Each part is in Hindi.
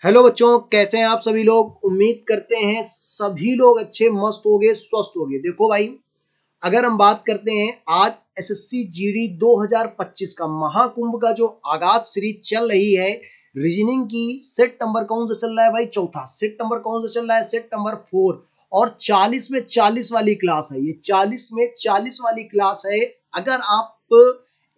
हेलो बच्चों, कैसे हैं आप सभी लोग। उम्मीद करते हैं सभी लोग अच्छे मस्त होंगे, स्वस्थ होंगे। देखो भाई, अगर हम बात करते हैं आज एसएससी जीडी 2025 का महाकुंभ का जो आगाज सीरीज चल रही है, रीजनिंग की सेट नंबर कौन सा चल रहा है भाई? चौथा सेट नंबर कौन सा चल रहा है? Set number 4। और 40 में 40 वाली क्लास है ये, 40 में 40 वाली क्लास है। अगर आप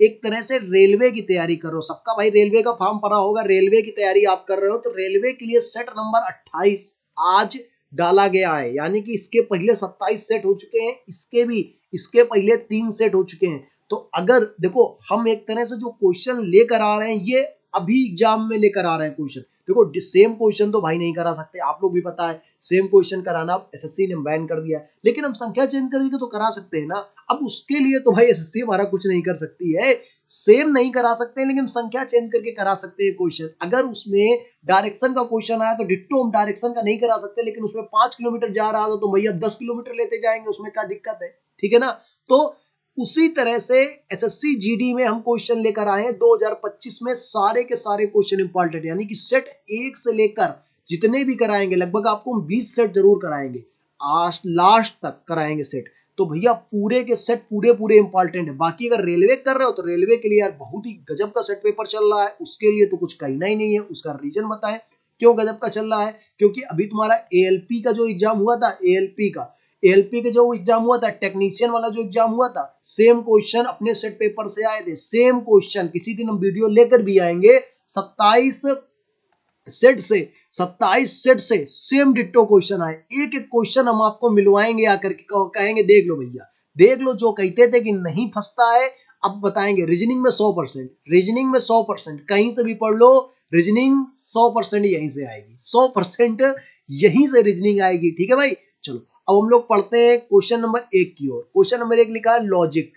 एक तरह से रेलवे की तैयारी कर रहे हो, सबका भाई रेलवे का फॉर्म पड़ा होगा, रेलवे की तैयारी आप कर रहे हो, तो रेलवे के लिए सेट नंबर 28 आज डाला गया है। यानी कि इसके पहले 27 सेट हो चुके हैं, इसके पहले 3 सेट हो चुके हैं। तो अगर देखो, हम एक तरह से जो क्वेश्चन लेकर आ रहे हैं, ये अभी एग्जाम में लेकर आ रहे हैं क्वेश्चन। देखो, सेम क्वेश्चन तो भाई नहीं करा सकते, आप लोग भी पता है सेम क्वेश्चन कराना एसएससी ने बैन कर दिया है, लेकिन हम संख्या चेंज करके तो करा सकते हैं ना। अब उसके लिए तो भाई एसएससी हमारा कुछ नहीं कर सकती है, सेम नहीं करा सकते, लेकिन संख्या चेंज करके करा सकते हैं क्वेश्चन। अगर उसमें डायरेक्शन का क्वेश्चन आया तो डिट्टो हम डायरेक्शन का नहीं करा सकते, लेकिन उसमें 5 किलोमीटर जा रहा था तो भैया 10 किलोमीटर लेते जाएंगे, उसमें क्या दिक्कत है? ठीक है ना। तो उसी तरह से एसएससी जीडी में हम क्वेश्चन लेकर आए हैं 2025 में, सारे के सारे क्वेश्चन इंपॉर्टेंट, यानी कि सेट 1 से लेकर जितने भी कराएंगे, लगभग आपको 20 सेट जरूर कराएंगे, आज लास्ट तक कराएंगे सेट। तो भैया पूरे के सेट पूरे इंपॉर्टेंट है। बाकी अगर रेलवे कर रहे हो तो रेलवे के लिए यार बहुत ही गजब का सेट पेपर चल रहा है, उसके लिए तो कुछ कहना ही नहीं है। उसका रीजन बताएं क्यों गजब का चल रहा है? क्योंकि अभी तुम्हारा एएलपी का जो एग्जाम हुआ था, एएलपी का जो एग्जाम हुआ था, टेक्नीशियन वाला जो एग्जाम हुआ था, सेम क्वेश्चन अपने सेट पेपर से आए थे, सेम क्वेश्चन। किसी दिन हम वीडियो लेकर भी आएंगे। 27 सेट से सेम डिट्टो क्वेश्चन आए, एक एक क्वेश्चन हम आपको मिलवाएंगे आकर के, कहेंगे देख लो भैया, देख लो। जो कहते थे कि नहीं फंसता है, अब बताएंगे। रीजनिंग में 100%, रीजनिंग में 100%, कहीं से भी पढ़ लो, रीजनिंग 100% यहीं से आएगी, 100% यहीं से रीजनिंग आएगी। ठीक है भाई, चलो अब हम लोग पढ़ते हैं क्वेश्चन नंबर 1 की ओर। क्वेश्चन नंबर 1 लिखा है लॉजिक।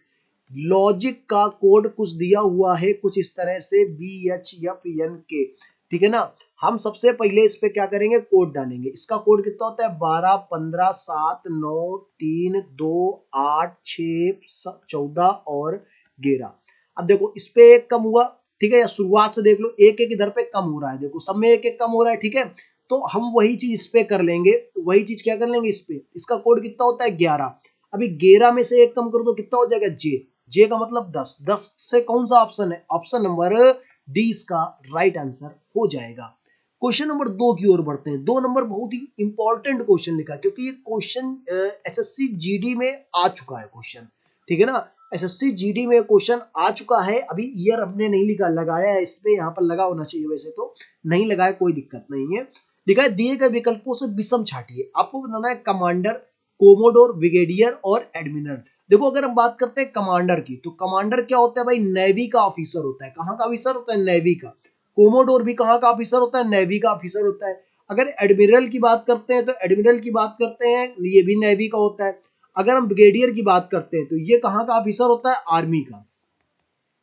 लॉजिक का कोड कुछ दिया हुआ है कुछ इस तरह से, BHFNK। ठीक है ना। हम सबसे पहले इस पे क्या करेंगे, कोड डालेंगे। इसका कोड कितना होता है? 12 15 7 9 3 2 8 6 14 और 11। अब देखो इस पे एक कम हुआ, ठीक है, या शुरुआत से देख लो, एक एक इधर पे कम हो रहा है, देखो सब में एक एक कम हो रहा है। ठीक है, तो हम वही चीज इस पे कर लेंगे, वही चीज क्या कर लेंगे इस पे। इसका कोड कितना होता है? 11। अभी 11 में से एक कम कर दो, कितना हो जाएगा? जे का मतलब 10। 10 से कौन सा ऑप्शन है? ऑप्शन नंबर डी इसका राइट आंसर हो जाएगा। क्वेश्चन नंबर 2 की ओर बढ़ते हैं। 2 नंबर बहुत ही इंपॉर्टेंट क्वेश्चन लिखा है, क्योंकि ये क्वेश्चन एसएससी जीडी में आ चुका है क्वेश्चन। ठीक है ना, एसएससी जीडी में क्वेश्चन आ चुका है। अभी ईयर हमने नहीं लिखा, लगाया है इस पे, यहाँ पर लगा होना चाहिए, वैसे तो नहीं लगाया, कोई दिक्कत नहीं है। लिखा है दिए गए विकल्पों से विषम छांटिए। आपको बताना है कमांडर, कोमोडोर, ब्रिगेडियर और एडमिरल। देखो अगर हम बात करते हैं कमांडर की, तो कमांडर क्या होता है भाई? नेवी का ऑफिसर होता है। कहाँ का ऑफिसर होता है? नेवी का। कोमोडोर भी कहाँ का ऑफिसर होता है? नेवी का ऑफिसर होता है। अगर एडमिरल की बात करते हैं तो एडमिरल की बात करते हैं, ये भी नेवी का होता है। अगर हम ब्रिगेडियर की बात करते हैं तो ये कहाँ का ऑफिसर होता है? आर्मी का।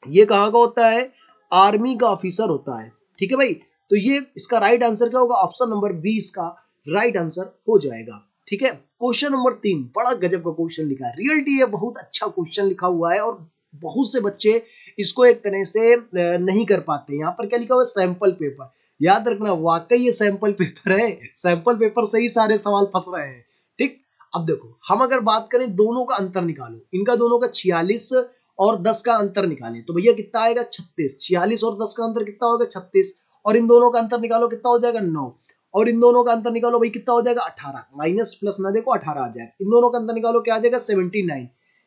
ये कहाँ का होता है? आर्मी का ऑफिसर होता है। ठीक है भाई, तो ये इसका राइट आंसर क्या होगा? ऑप्शन नंबर बी इसका राइट आंसर हो जाएगा। ठीक है, क्वेश्चन नंबर 3 बड़ा गजब का क्वेश्चन लिखा है, रियलिटी है, बहुत अच्छा क्वेश्चन लिखा हुआ है, और बहुत से बच्चे इसको एक तरह से नहीं कर पाते। यहाँ पर क्या लिखा हुआ है? Sample paper. याद रखना, वाकई ये सैंपल पेपर है, सैंपल पेपर से ही सारे सवाल फंस रहे हैं। ठीक, अब देखो हम अगर बात करें, दोनों का अंतर निकालो, इनका दोनों का 46 और 10 का अंतर निकालें तो भैया कितना आएगा? 36। 46 और 10 का अंतर कितना होगा? 36। और इन दोनों का अंतर निकालो, कितना हो जाएगा? 9। और इन दोनों का अंतर निकालो भाई, कितना हो जाएगा? 18। माइनस प्लस ना देखो, 18 आ जाएगा। इन दोनों का अंतर निकालो, क्या आ जाएगा? 79।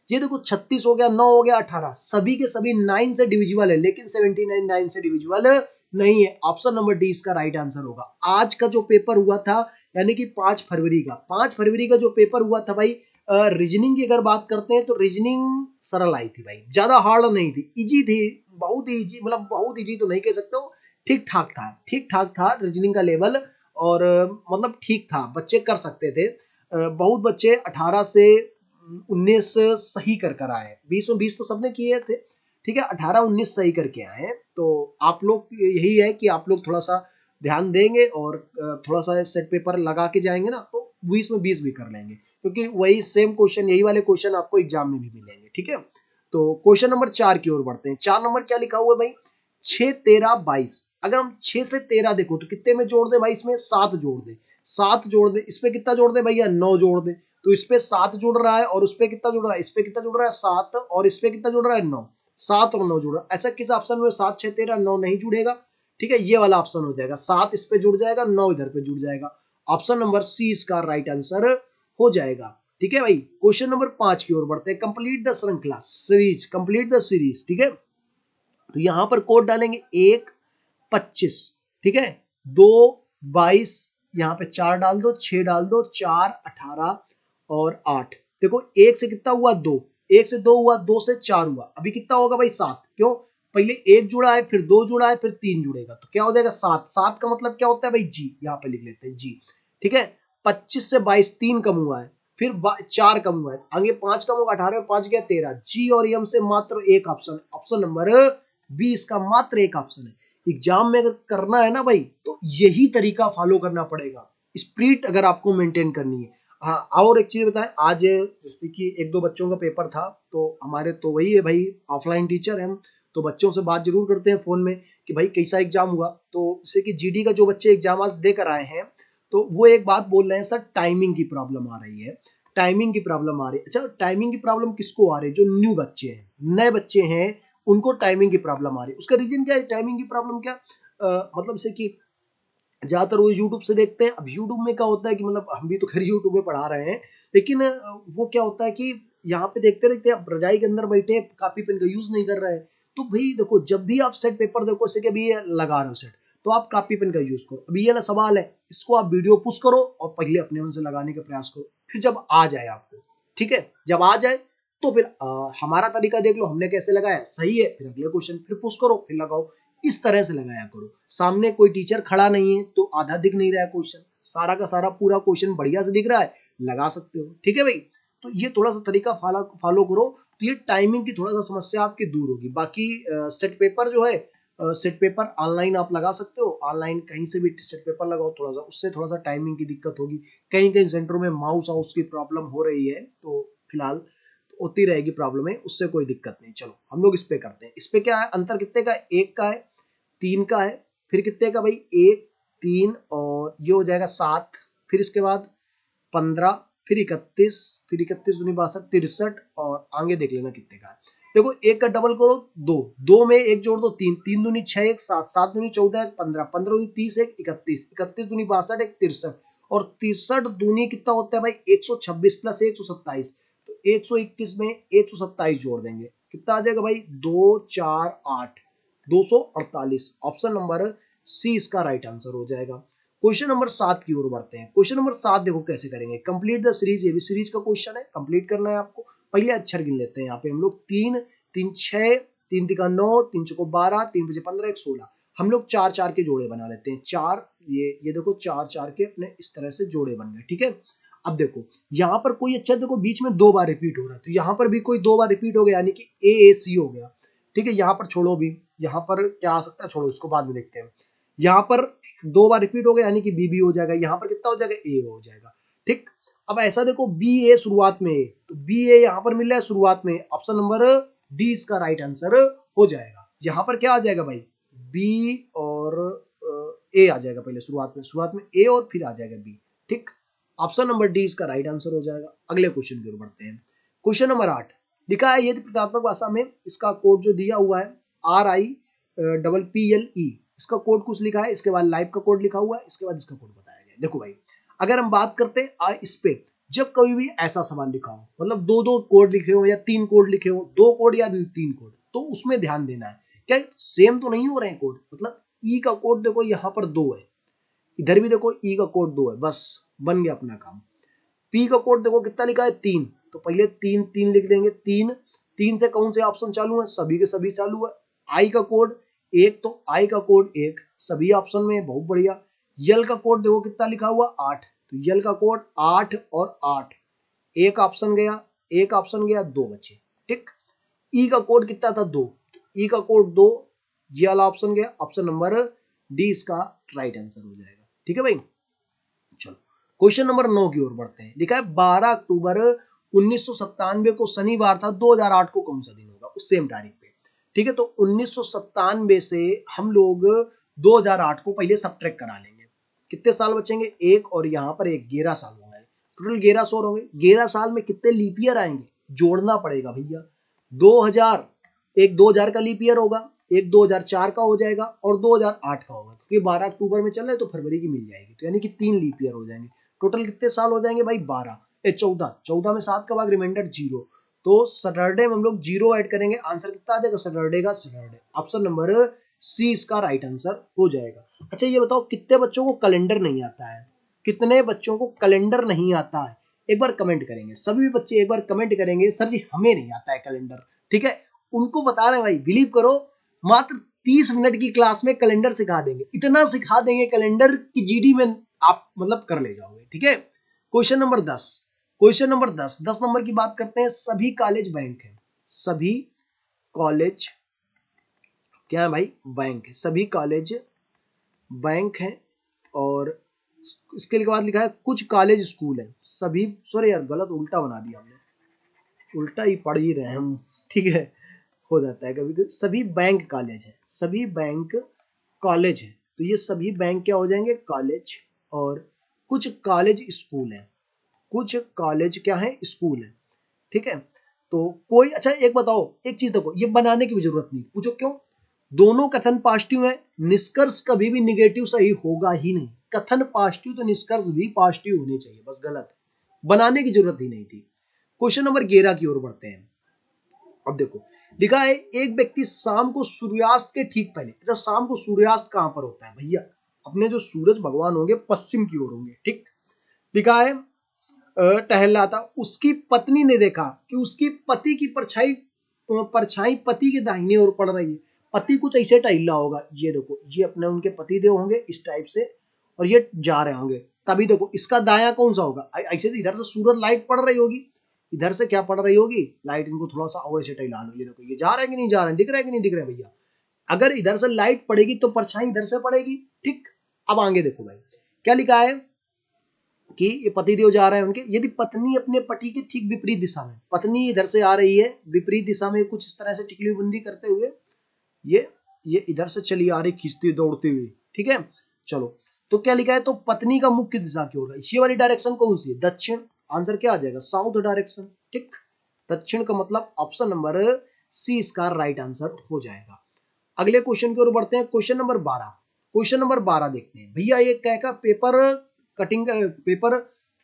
ये देखो 36 हो गया, 9 हो गया, 18, सभी के सभी 9 से डिविजिबल है, लेकिन 79 9 से डिविजिबल नहीं है। ऑप्शन नंबर डी इसका राइट आंसर होगा। आज का जो पेपर हुआ था, यानी कि 5 फरवरी का, 5 फरवरी का जो पेपर हुआ था भाई, रीजनिंग की अगर बात करते हैं तो रीजनिंग सरल आई थी भाई, ज्यादा हार्ड नहीं थी, इजी थी, बहुत ही इजी, मतलब बहुत इजी तो नहीं कह सकते हो, ठीक ठाक था, ठीक ठाक था रीजनिंग का लेवल। और मतलब ठीक था, बच्चे कर सकते थे। बहुत बच्चे 18 से 19 सही कर आए, 20 में 20 तो सबने किए थे। ठीक है, 18 19 सही करके आए हैं। तो आप लोग, यही है कि आप लोग थोड़ा सा ध्यान देंगे और थोड़ा सा सेट पेपर लगा के जाएंगे ना, तो 20 में 20 भी कर लेंगे, क्योंकि वही सेम क्वेश्चन, यही वाले क्वेश्चन आपको एग्जाम में भी मिलेंगे। ठीक है, तो क्वेश्चन नंबर 4 की ओर बढ़ते हैं। 4 नंबर क्या लिखा हुआ है भाई? 6 13 22। अगर हम 6 से 13 देखो तो कितने में जोड़ दे भाई, इसमें 7 जोड़ दे, 7 जोड़ दे, इस पे कितना जोड़ दे भैया 9 जोड़ दे, तो इस पे 7 जुड़ रहा है और उस पे कितना जुड़ रहा है, इस पे कितना जुड़ रहा है 7 और इस पे कितना जुड़ रहा है 9, 7 और 9 जुड़ रहा है। ऐसा किस ऑप्शन में 7 6 13 9 नहीं जुड़ेगा, ठीक है, ये वाला ऑप्शन हो जाएगा, 7 इस पे जुड़ जाएगा 9 इधर पे जुड़ जाएगा। ऑप्शन नंबर सी इसका राइट आंसर हो जाएगा। ठीक है भाई, क्वेश्चन नंबर 5 की ओर बढ़ते हैं। कंप्लीट द श्रृंखला सीरीज, कंप्लीट द सीरीज, ठीक है। तो यहां पर कोड डालेंगे 1 25, ठीक है, 2 22, यहाँ पे 4 डाल दो, 6 डाल दो, 4 18 और 8। देखो 1 से कितना हुआ 2, 1 से 2 हुआ, 2 से 4 हुआ, अभी कितना होगा भाई 7, क्यों, पहले 1 जुड़ा है फिर 2 जुड़ा है फिर 3 जुड़ेगा, तो क्या हो जाएगा 7। 7 का मतलब क्या होता है भाई जी, यहाँ पे लिख लेते हैं जी, ठीक है। 25 से 22 3 कम हुआ है, फिर 4 कम हुआ है, आगे 5 कम होगा, 18 में 5 गया 13, जी और एम से मात्र एक ऑप्शन, ऑप्शन नंबर बी इसका मात्र एक ऑप्शन है। एग्जाम में अगर करना है ना भाई तो यही तरीका फॉलो करना पड़ेगा, स्प्रिट अगर आपको मेंटेन करनी है। हाँ, और एक चीज बताएं, आज जैसे कि एक दो बच्चों का पेपर था, तो हमारे तो वही है भाई, ऑफलाइन टीचर है हम, तो बच्चों से बात जरूर करते हैं फोन में कि भाई कैसा एग्जाम हुआ। तो जैसे कि जीडी का जो बच्चे एग्जाम आज देकर आए हैं, तो वो एक बात बोल रहे हैं सर टाइमिंग की प्रॉब्लम आ रही है, टाइमिंग की प्रॉब्लम आ रही है। अच्छा, टाइमिंग की प्रॉब्लम किसको आ रही है, जो न्यू बच्चे हैं, नए बच्चे हैं, उनको टाइमिंग की प्रॉब्लम आ रही है। उसका रीजन क्या है, टाइमिंग की प्रॉब्लम क्या, मतलब से कि ज्यादातर वो यूट्यूब से देखते हैं। अब यूट्यूब में क्या होता है कि मतलब हम भी तो खैर यूट्यूब में पढ़ा रहे हैं, लेकिन वो क्या होता है कि यहाँ पे देखते रहते हैं, अब रजाई के अंदर बैठे कापी पेन का यूज नहीं कर रहे हैं। तो भाई देखो, जब भी आप सेट पेपर देखो से अभी ये लगा रहे हो सेट, तो आप कापी पेन का यूज करो। अभी ये ना सवाल है, इसको आप वीडियो पुश करो और पहले अपने मन से लगाने का प्रयास करो, फिर जब आ जाए आपको, ठीक है, जब आ जाए तो फिर हमारा तरीका देख लो हमने कैसे लगाया, सही है, फिर अगले क्वेश्चन फिर पुश करो फिर लगाओ, इस तरह से लगाया करो। सामने कोई टीचर खड़ा नहीं है तो आधा दिख नहीं रहा है क्वेश्चन, सारा का सारा पूरा क्वेश्चन बढ़िया से दिख रहा है, लगा सकते हो, ठीक है भाई। तो ये थोड़ा सा तरीका फॉलो करो, तो ये टाइमिंग की थोड़ा सा समस्या आपकी दूर होगी। बाकी सेट पेपर जो है, सेट पेपर ऑनलाइन आप लगा सकते हो, ऑनलाइन कहीं से भी सेट पेपर लगाओ, थोड़ा सा उससे थोड़ा सा टाइमिंग की दिक्कत होगी। कहीं कहीं सेंटरों में माउस हाउस की प्रॉब्लम हो रही है, तो फिलहाल होती रहेगी प्रॉब्लम है, उससे कोई दिक्कत नहीं। चलो हम लोग इस पे करते हैं। इस पे क्या है, अंतर कितने का, 1 का है, 3 का है, फिर कितने का भाई 1 3 और ये हो जाएगा 7, फिर इसके बाद 15, फिर 31, फिर 31 दूनी 62 63, और आगे देख लेना कितने का है। देखो 1 का डबल करो 2, 2 में 1 जोड़ दो 3, 3 दूनी 6 1 7, 7 दूनी 14 1 15, 15 दूनी 30 1 31, 31 दूनी 62 1 63, और 63 दूनी कितना होता है भाई 126 प्लस 127, तो 121 में 127 जोड़ देंगे, कितना आ जाएगा भाई 2 4 8, 248। ऑप्शन नंबर सी इसका राइट आंसर हो जाएगा। क्वेश्चन नंबर 7 की ओर बढ़ते हैं। क्वेश्चन नंबर 7 देखो कैसे करेंगे, कंप्लीट द सीरीज, ये भी सीरीज का क्वेश्चन है, कंप्लीट करना है आपको। पहले अक्षर गिन लेते हैं यहाँ पे हम लोग, 3 3 6, 3 तिका 9, 3 चौको 12, 3 बजे 15 1 16। हम लोग 4 4 के जोड़े बना लेते हैं, 4 ये देखो 4 4 के अपने इस तरह से जोड़े बन गए, ठीक है। अब देखो यहाँ पर कोई अक्षर देखो बीच में 2 बार रिपीट हो रहा है, तो यहाँ पर भी कोई 2 बार रिपीट हो गया, यानी कि ए सी हो गया, ठीक है। यहाँ पर छोड़ो, भी यहाँ पर क्या आ सकता है, छोड़ो इसको बाद में देखते हैं। यहाँ पर 2 बार रिपीट हो गया, यानी कि बी भी हो जाएगा, यहाँ पर कितना हो जाएगा ए हो जाएगा, ठीक। अब ऐसा देखो बी ए शुरुआत में, तो बी ए यहाँ पर मिल रहा है शुरुआत में, ऑप्शन नंबर डी इसका राइट आंसर हो जाएगा। यहाँ पर क्या आ जाएगा भाई, बी और ए आ जाएगा, पहले शुरुआत में ए और फिर आ जाएगा बी, ठीक। ऑप्शन नंबर डी इसका राइट आंसर हो जाएगा। अगले क्वेश्चन की ओर बढ़ते हैं। क्वेश्चन नंबर 8 लिखा है, यदि प्रतात्मक भाषा में इसका कोड जो दिया हुआ है RIPPLE, इसका कोड कुछ लिखा है, इसके बाद लाइव का कोड लिखा हुआ है, इसके बाद इसका कोड बताया गया है। देखो भाई, अगर हम बात करते हैं इस पे, जब कभी भी ऐसा सवाल लिखा हो, मतलब 2 कोड लिखे हो या 3 कोड लिखे हो, 2 कोड या 3 कोड, तो उसमें ध्यान देना है, क्या सेम तो नहीं हो रहे हैं कोड। मतलब ई का कोड देखो यहाँ पर 2 है, इधर भी देखो ई का कोड 2 है, बस बन गया अपना काम। पी का कोड देखो कितना लिखा है 3, तो पहले 3 3 लिख देंगे, 3 3 से कौन से ऑप्शन चालू है, सभी के सभी चालू है। आई का कोड 1, तो आई का कोड 1 सभी ऑप्शन में, बहुत बढ़िया। यल का कोड देखो कितना लिखा हुआ 8, तो यल का कोड 8 और 8, एक ऑप्शन गया, एक ऑप्शन गया, 2 बचे, ठीक। ई का कोड कितना था 2, ई का कोड 2, ये वाला ऑप्शन गया, ऑप्शन नंबर डी इसका राइट आंसर हो जाएगा, ठीक है भाई। चलो क्वेश्चन नंबर 9 की ओर बढ़ते हैं। लिखा है 12 अक्टूबर 1997 को शनिवार था, 2008 को कौन सा दिन होगा, उस सेम तारीख पे, ठीक है, तो 1997 से हम लोग 2008 को पहले सब्ट्रैक्ट करा लेंगे। कितने साल बचेंगे? एक, और यहाँ पर एक 11 साल होंगे, टोटल 11 साल होंगे। 11 साल में कितने लीप ईयर आएंगे? जोड़ना पड़ेगा भैया। 2000, एक 2000 का लीप ईयर होगा, एक 2004 का हो जाएगा और 2008 का होगा, क्योंकि 12 अक्टूबर में चल रहा है तो फरवरी की मिल जाएगी, तो यानी कि 3 लीप ईयर हो जाएंगे। टोटल कितने साल हो जाएंगे भाई? 14, 14 में 7 का भाग, रिमाइंडर 0, तो सैटरडे में हम लोग 0 ऐड करेंगे, आंसर कितना आ जाएगा? सैटरडे का सैटरडे। ऑप्शन नंबर सी इसका राइट आंसर हो जाएगा। अच्छा ये बताओ, कितने बच्चों को कैलेंडर नहीं आता है? कितने बच्चों को कैलेंडर नहीं आता है? एक बार कमेंट करेंगे, सभी बच्चे एक बार कमेंट करेंगे, सर जी हमें नहीं आता है कैलेंडर। ठीक है, उनको बता रहे हैं भाई, बिलीव करो, मात्र 30 मिनट की क्लास में कैलेंडर सिखा देंगे, इतना सिखा देंगे कैलेंडर की जीडी में आप मतलब कर ले जाओगे। ठीक है, question number 10, question number 10, 10 number की बात करते हैं। सभी कॉलेज बैंक है, सभी कॉलेज क्या है भाई? बैंक है, सभी कॉलेज बैंक है। और इसके बाद लिखा है कुछ कॉलेज स्कूल है, सभी, सॉरी यार गलत उल्टा बना दिया हमने, उल्टा ही पढ़ ही रहे हम। ठीक है, हो जाता है कभी कभी। सभी बैंक कॉलेज है, सभी बैंक कॉलेज है, तो ये सभी बैंक क्या हो जाएंगे? कॉलेज। और कुछ कॉलेज स्कूल है, कुछ कॉलेज क्या है? स्कूल है। ठीक है, तो कोई, अच्छा एक बताओ, एक चीज देखो, ये बनाने की भी जरूरत नहीं, पूछो क्यों? दोनों कथन पॉजिटिव है, निष्कर्ष कभी भी निगेटिव सही होगा ही नहीं। कथन पॉजिटिव तो निष्कर्ष भी पॉजिटिव होने चाहिए, बस गलत है, बनाने की जरूरत ही नहीं थी। क्वेश्चन नंबर 11 की ओर बढ़ते हैं। अब देखो लिखा है, एक व्यक्ति शाम को सूर्यास्त के ठीक पहले, अच्छा शाम को सूर्यास्त कहां पर होता है भैया? अपने जो सूरज भगवान होंगे पश्चिम की ओर होंगे। ठीक, लिखा है टहल रहा था, उसकी पत्नी ने देखा कि उसकी पति की परछाई परछाई पति के दाहिने ओर पड़ रही है। पति कुछ ऐसे टहल रहा होगा, ये देखो, ये अपने उनके पति देव होंगे इस टाइप से, और ये जा रहे होंगे, तभी देखो इसका दाया कौन सा होगा? ऐसे तो इधर से सूरज लाइट पड़ रही होगी, इधर से क्या पड़ रही होगी? लाइट। इनको थोड़ा सा और ऐसे टहला लो, ये देखो ये जा रहे हैं कि नहीं जा रहे हैं, दिख रहे हैं कि नहीं दिख रहे हैं भैया? अगर इधर से लाइट पड़ेगी तो परछाई इधर से पड़ेगी। ठीक, अब आगे देखो भाई, क्या लिखा है कि ये पतिदेव जा रहे हैं उनके, यदि पत्नी अपने पति के ठीक विपरीत दिशा में, पत्नी इधर से आ रही है विपरीत दिशा में, कुछ इस तरह से टिकली बुंदी करते हुए, ये इधर से चली आ रही खींचती दौड़ती हुई। ठीक है, चलो, तो क्या लिखा है? तो पत्नी का मुख्य दिशा की ओर है, ये वाली डायरेक्शन कौन सी है? दक्षिण। आंसर क्या आ जाएगा? South direction. ठीक, दक्षिण का मतलब ऑप्शन नंबर सी इसका राइट आंसर हो जाएगा। अगले क्वेश्चन की ओर बढ़ते हैं, क्वेश्चन नंबर 12। क्वेश्चन नंबर 12 देखते हैं भैया, ये क्या का पेपर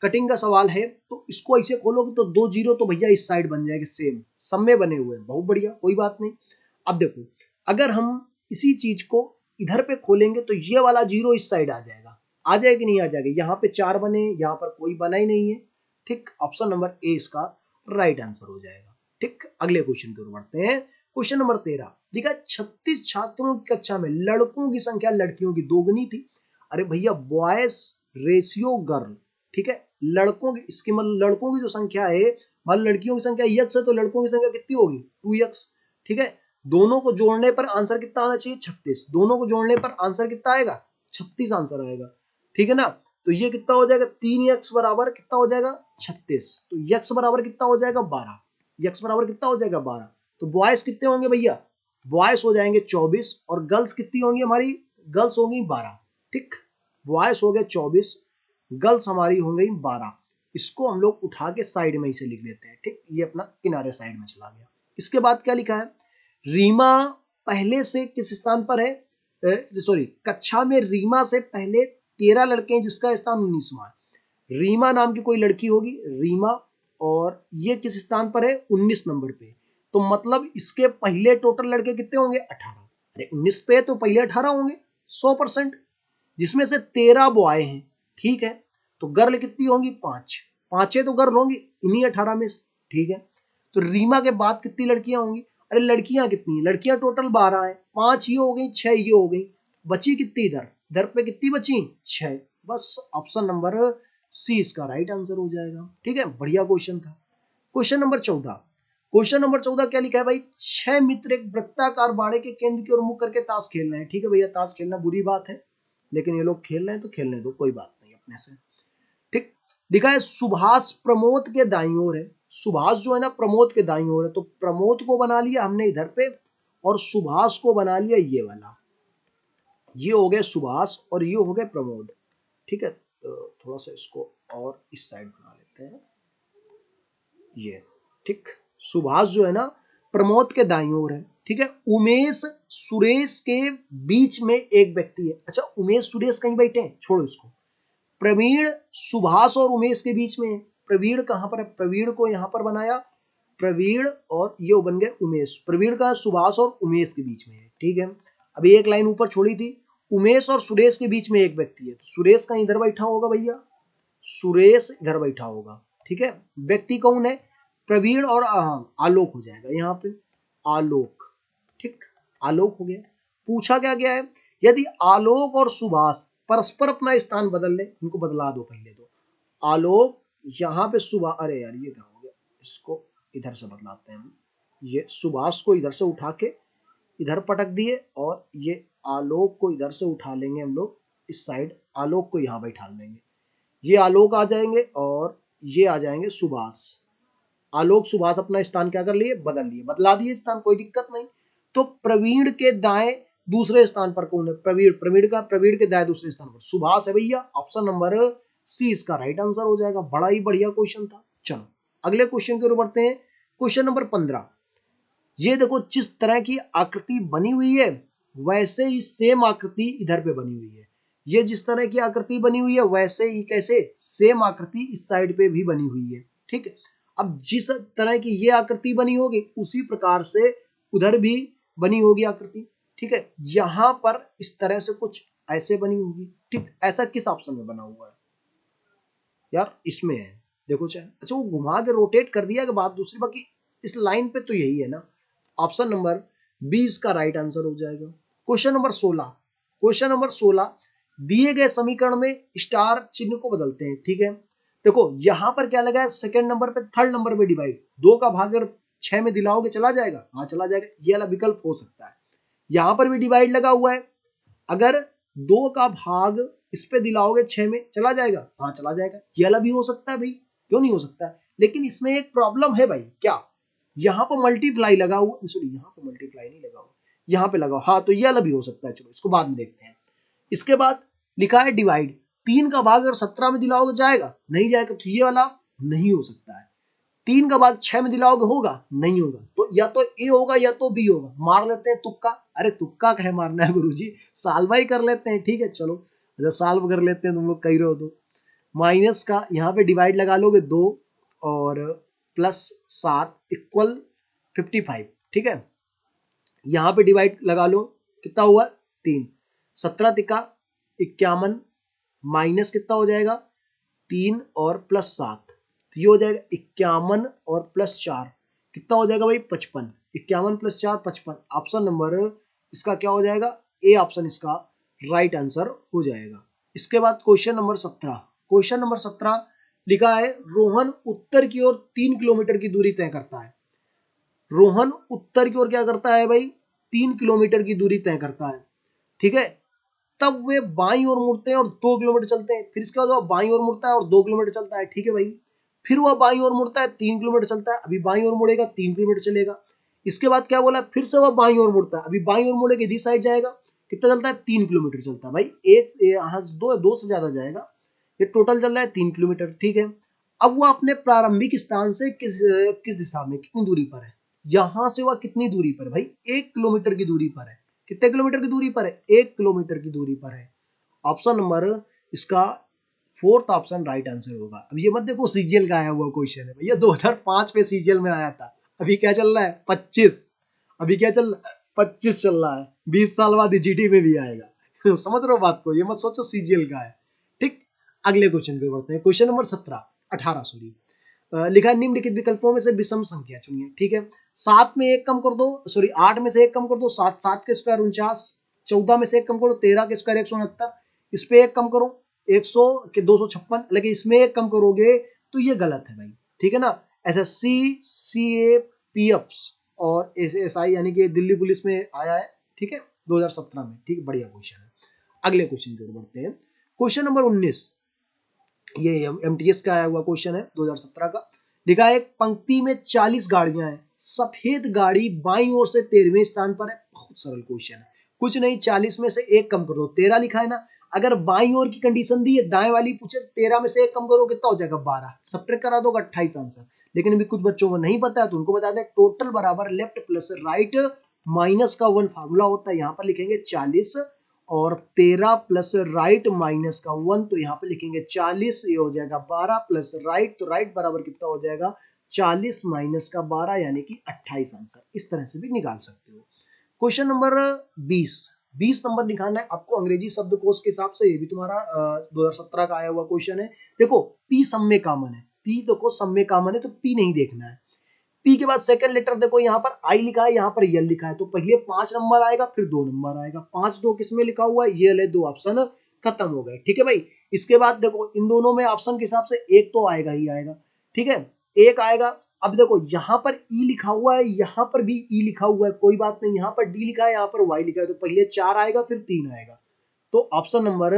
कटिंग का सवाल है, तो इसको ऐसे खोलोगे तो 2 जीरो तो भैया इस साइड बन जाएंगे, सेम सब में बने हुए हैं, बहुत बढ़िया, कोई बात नहीं। अब देखो, अगर हम इसी चीज को इधर पे खोलेंगे तो ये वाला जीरो इस साइड आ जाएगा, आ जाएगा कि नहीं आ जाएगा? यहाँ पे 4 बने, यहाँ पर कोई बना ही नहीं है। ठीक, ऑप्शन नंबर ए इसका राइट आंसर हो जाएगा। ठीक, अगले क्वेश्चन की ओर बढ़ते हैं, क्वेश्चन नंबर 13। देखा, 36 छात्रों की कक्षा में लड़कों की संख्या लड़कियों की दोगुनी थी। अरे भैया, बॉयज रेशियो गर्ल, ठीक है, लड़कों की, इसकी मतलब लड़कों की जो संख्या है, मान लड़कियों की संख्या x है तो लड़कों की संख्या कितनी होगी? 2x। ठीक है, दोनों को जोड़ने पर आंसर कितना आना चाहिए? 36। दोनों को जोड़ने पर आंसर कितना आएगा? 36 आंसर आएगा। ठीक है ना, तो ये कितना हो जाएगा? 3x बराबर कितना हो जाएगा? 36। तो x बराबर कितना हो जाएगा? 12। x बराबर कितना हो जाएगा? 12। तो बॉयज कितने होंगे भैया? बॉयज हो जाएंगे 24, और गर्ल्स कितनी होंगी हमारी? गर्ल्स होंगी 12। ठीक, बॉयज हो गए 24, गर्ल्स हमारी हो गई 12। इसको हम लोग उठा के साइड में इसे लिख लेते हैं। ठीक, ये अपना किनारे साइड में चला गया। इसके बाद क्या लिखा है? रीमा पहले से किस स्थान पर है? सॉरी, कक्षा में रीमा से पहले 13 लड़के हैं, जिसका स्थान 19वां है। रीमा नाम की कोई लड़की होगी, रीमा, और ये किस स्थान पर है? 19 नंबर पे। तो मतलब इसके पहले टोटल लड़के कितने होंगे? 18। अरे 19 पे तो पहले 18 होंगे 100%, जिसमें से 13 बॉय हैं। ठीक है, तो गर्ल कितनी होंगी? 5। 5 तो गर्ल होंगी इन्हीं 18 में से। ठीक है, तो रीमा के बाद कितनी लड़कियां होंगी? अरे लड़कियां कितनी? लड़कियां टोटल 12 है, 5 ये हो गई, 6 ये हो गई, बची कितनी इधर? इधर पे कितनी बची? 6। बस ऑप्शन नंबर सी इसका राइट आंसर हो जाएगा। ठीक है, बढ़िया क्वेश्चन था। Question number 14। क्वेश्चन नंबर 14 क्या लिखा है भाई? 6 मित्र एक वृत्ताकार बाड़े के केंद्र की ओर मुख करके ताश खेल रहे हैं। ठीक है भैया, ताश खेलना बुरी बात है, लेकिन ये लोग खेल रहे हैं तो खेलने दो, कोई बात नहीं अपने से। ठीक, लिखा है सुभाष प्रमोद के दाईं ओर है। सुभाष जो है ना प्रमोद के दाईं ओर है, तो प्रमोद को बना लिया हमने इधर पे, और सुभाष को बना लिया ये वाला, ये हो गए सुभाष और ये हो गए प्रमोद। ठीक है, तो थोड़ा सा इसको और इस साइड बना लेते हैं, ये ठीक। सुभाष जो है ना प्रमोद के दाईं ओर है, ठीक है। उमेश सुरेश के बीच में एक व्यक्ति है। अच्छा, उमेश सुरेश कहीं बैठे हैं, छोड़ो इसको। प्रवीण सुभाष और उमेश के बीच में है। प्रवीण कहां पर है, प्रवीण को यहां पर बनाया, प्रवीण और ये बन गए उमेश। प्रवीण का सुभाष और उमेश के बीच में है, ठीक है। अभी एक लाइन ऊपर छोड़ी थी, उमेश और सुरेश के बीच में एक व्यक्ति है, तो सुरेश का इधर बैठा होगा भैया, सुरेश इधर बैठा होगा, ठीक है। व्यक्ति कौन है, प्रवीण और आलोक हो जाएगा यहाँ पे, आलोक, ठीक, आलोक हो गया। पूछा क्या गया है, यदि आलोक और सुभाष परस्पर अपना स्थान बदल ले, इनको बदला दो पहले तो, आलोक यहाँ पे सुभाष, अरे यार ये क्या हो गया, इसको इधर से बदलाते हैं हम, ये सुभाष को इधर से उठा के इधर पटक दिए और ये आलोक को इधर से उठा लेंगे हम लोग इस साइड, आलोक को यहाँ बैठा देंगे, ये आलोक आ जाएंगे और ये आ जाएंगे सुभाष। आलोक सुभाष अपना स्थान क्या कर लिए, बदल लिए, बदला दिए स्थान, कोई दिक्कत नहीं। तो प्रवीण के दाएं दूसरे स्थान पर कौन है, प्रवीण, प्रवीण के दाएं दूसरे स्थान पर सुभाष है भैया। ऑप्शन नंबर सी इसका राइट आंसर हो जाएगा। बड़ा ही बढ़िया क्वेश्चन था। चलो अगले क्वेश्चन की ओर बढ़ते हैं। क्वेश्चन नंबर 15, ये देखो जिस तरह की आकृति बनी हुई है वैसे ही सेम आकृति इधर पे बनी हुई है। ये जिस तरह की आकृति बनी हुई है वैसे ही कैसे सेम आकृति इस साइड पे भी बनी हुई है, ठीक है। अब जिस तरह की ये आकृति बनी होगी उसी प्रकार से उधर भी बनी होगी आकृति, ठीक है। यहां पर इस तरह से कुछ ऐसे बनी होगी, ठीक। ऐसा किस ऑप्शन में बना हुआ है यार, इसमें है, देखो चाहे, अच्छा वो घुमा के रोटेट कर दिया कि बात दूसरी, बाकी इस लाइन पे तो यही है ना। ऑप्शन नंबर 20 का राइट आंसर हो जाएगा। क्वेश्चन नंबर 16, क्वेश्चन नंबर 16, दिए गए समीकरण में स्टार चिन्ह को बदलते हैं, ठीक है। देखो यहां पर क्या लगा है, सेकंड नंबर पे थर्ड नंबर पे डिवाइड, 2 का भाग अगर 6 में दिलाओगे चला जाएगा, हाँ चला जाएगा, ये वाला विकल्प हो सकता है। यहां पर भी डिवाइड लगा हुआ है, अगर 2 का भाग इस पे दिलाओगे 6 में चला जाएगा, हाँ चला जाएगा, ये वाला भी हो सकता है भाई, क्यों नहीं हो सकता है। लेकिन इसमें एक प्रॉब्लम है भाई, क्या, यहाँ पर मल्टीप्लाई लगा हुआ, सॉरी यहाँ पे मल्टीप्लाई नहीं लगा हुआ, यहाँ पे लगा, हाँ तो ये वाला भी हो सकता है, चलो इसको बाद में देखते हैं। इसके बाद लिखा है डिवाइड, 3 का भाग अगर 17 में दिलाओगे जाएगा, नहीं जाएगा, तो ये वाला नहीं हो सकता है। 3 का भाग 6 में दिलाओगे होगा, नहीं होगा, तो या तो ए होगा या तो बी होगा। मार लेते हैं तुक्का, अरे तुक्का कहे मारना है गुरुजी, साल्व ही कर लेते हैं, ठीक है। चलो अच्छा साल्व कर लेते हैं, तुम लोग कह रहे हो तो। माइनस का यहाँ पे डिवाइड लगा लोगे 2 और प्लस 7 इक्वल 55, ठीक है। यहाँ पे डिवाइड लगा लो, कितना हुआ 3, 17 तिका 51, माइनस कितना हो जाएगा 3 और प्लस 7, तो ये हो जाएगा 51 और प्लस 4 कितना हो जाएगा भाई 55, 51 प्लस 4 55। ऑप्शन नंबर इसका क्या हो जाएगा, ए ऑप्शन इसका राइट आंसर हो जाएगा। इसके बाद क्वेश्चन नंबर 17, क्वेश्चन नंबर 17 लिखा है रोहन उत्तर की ओर 3 किलोमीटर की दूरी तय करता है। रोहन उत्तर की ओर क्या करता है भाई, 3 किलोमीटर की दूरी तय करता है, ठीक है। तब वे बाईं ओर मुड़ते हैं और 2 किलोमीटर चलते हैं, फिर इसके बाद वह बाईं ओर मुड़ता है और 2 किलोमीटर चलता है, ठीक है भाई। फिर वह बाईं ओर मुड़ता है 3 किलोमीटर चलता है, अभी बाईं ओर मुड़ेगा 3 किलोमीटर चलेगा। इसके बाद क्या बोला, फिर से वह बाईं ओर मुड़ता है, अभी बाईं ओर मुड़ेगा इधर साइड जाएगा, कितना चलता है 3 किलोमीटर चलता है भाई, एक यहाँ 2 से ज्यादा जाएगा, ये टोटल चल रहा है 3 किलोमीटर, ठीक है। अब वह अपने प्रारंभिक स्थान से किस दिशा में कितनी दूरी पर है, यहां से वह कितनी दूरी पर भाई 1 किलोमीटर की दूरी पर है, कितने किलोमीटर की दूरी पर है 1 किलोमीटर की दूरी पर है। ऑप्शन नंबर इसका फोर्थ ऑप्शन राइट आंसर होगा। अब ये मत देखो सीजीएल का आया हुआ क्वेश्चन है भैया, 2005 में सीजीएल में आया था, अभी क्या चल रहा है 25, अभी क्या चल रहा है 25 चल रहा है, 20 साल बाद जीटी में भी आएगा समझ रहे हो बात को, ये मत सोचो सीजीएल का है, ठीक। अगले क्वेश्चन पे बढ़ते हैं। क्वेश्चन नंबर 18 सॉरी, लिखा है निम्नलिखित विकल्पों में से विषम संख्या चुनिए, ठीक है। 7 में 1 कम कर दो, सॉरी 8 में से 1 कम कर दो, 7 7 के स्क्वायर 49, 14 में से 1 कम करो 13 के स्क्वायर 169, इस पे 1 कम करो 100 के 256, लेकिन इसमें 1 कम करोगे तो ये गलत है भाई, ठीक है ना। एसएससी सीएपीएफ्स और एसएसआई यानी कि दिल्ली पुलिस में आया है, ठीक है 2017 में, ठीक है, बढ़िया क्वेश्चन है। अगले क्वेश्चन की ओर बढ़ते हैं। क्वेश्चन नंबर 19, ये एमटीएस का आया हुआ क्वेश्चन है 2017 का। लिखा है एक पंक्ति में 40 गाड़ियां हैं, सफेद गाड़ी बाईं ओर से 13वें स्थान पर है। बहुत सरल क्वेश्चन है, कुछ नहीं, 40 में से एक कम करो, 13 लिखा है ना। अगर बाईं ओर की कंडीशन दी है, दाएं वाली पूछे, 13 में से एक कम करो कितना हो जाएगा 12, सब्ट्रैक्ट करा दोगे 28 आंसर। लेकिन अभी कुछ बच्चों को नहीं पता है तो उनको बता दें, टोटल बराबर लेफ्ट प्लस राइट माइनस का 1 फार्मूला होता है, यहाँ पर लिखेंगे 40 और 13 प्लस राइट माइनस का 1, तो यहाँ पे लिखेंगे 40, ये हो जाएगा 12 प्लस राइट, तो राइट बराबर कितना हो जाएगा 40 माइनस का 12 यानी कि 28 आंसर। इस तरह से भी निकाल सकते हो। क्वेश्चन नंबर 20 नंबर निकालना है आपको अंग्रेजी शब्दकोश के हिसाब से, ये भी तुम्हारा 2017 का आया हुआ क्वेश्चन है। देखो पी सब में कॉमन है, पी देखो सब में कॉमन है तो पी नहीं देखना है। पी के बाद सेकंड लेटर देखो, यहाँ पर आई लिखा है, यहाँ पर यल लिखा है, तो पहले 5 नंबर आएगा फिर 2 नंबर आएगा। 5 2 किस में लिखा हुआ है, ये ले 2 ऑप्शन खत्म हो गए। ठीक है भाई, इसके बाद देखो इन दोनों में ऑप्शन के हिसाब से एक तो आएगा ही आएगा। ठीक है, एक आएगा। अब देखो यहाँ पर ई लिखा हुआ है, यहाँ पर भी ई लिखा हुआ है, कोई बात नहीं, यहाँ पर डी लिखा है, यहाँ पर वाई लिखा है, तो पहले 4 आएगा फिर 3 आएगा, तो ऑप्शन नंबर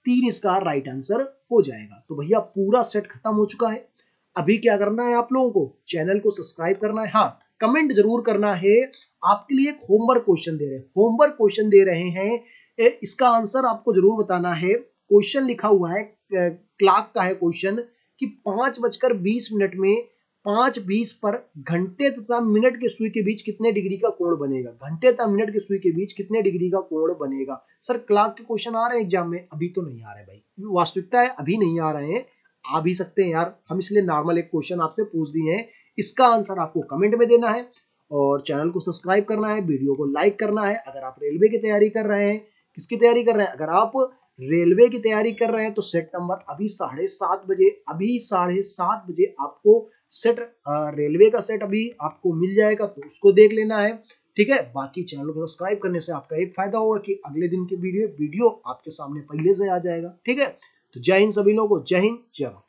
3 इसका राइट आंसर हो जाएगा। तो भैया पूरा सेट खत्म हो चुका है। अभी क्या करना है आप लोगों को, चैनल को सब्सक्राइब करना है, हाँ कमेंट जरूर करना है। आपके लिए एक होमवर्क क्वेश्चन दे रहे हैं, होमवर्क क्वेश्चन दे रहे हैं, इसका आंसर आपको जरूर बताना है। क्वेश्चन लिखा हुआ है, क्लॉक का है क्वेश्चन, कि 5:20 में 5:20 पर घंटे तथा मिनट के सुई के बीच कितने डिग्री का कोण बनेगा। घंटे तथा मिनट के सुई के बीच कितने डिग्री का कोण बनेगा। सर क्लॉक के क्वेश्चन आ रहे हैं एग्जाम में, अभी तो नहीं आ रहे भाई, वास्तविकता है अभी नहीं आ रहे हैं, आ भी सकते हैं यार, हम इसलिए नॉर्मल एक क्वेश्चन आपसे पूछ दिए हैं। इसका आंसर आपको कमेंट में देना है और चैनल को सब्सक्राइब करना है, वीडियो को लाइक करना है। अगर आप रेलवे की तैयारी कर रहे हैं, किसकी तैयारी कर रहे हैं, अगर आप रेलवे की तैयारी कर रहे हैं तो सेट नंबर अभी 7:30 बजे, अभी 7:30 बजे आपको सेट रेलवे का सेट अभी आपको मिल जाएगा, तो उसको देख लेना है। ठीक है, बाकी चैनल को सब्सक्राइब करने से आपका एक फायदा होगा कि अगले दिन की वीडियो आपके सामने पहले से आ जाएगा। ठीक है, तो जय हिंद सभी लोगों को, जय हिंद जय भारत।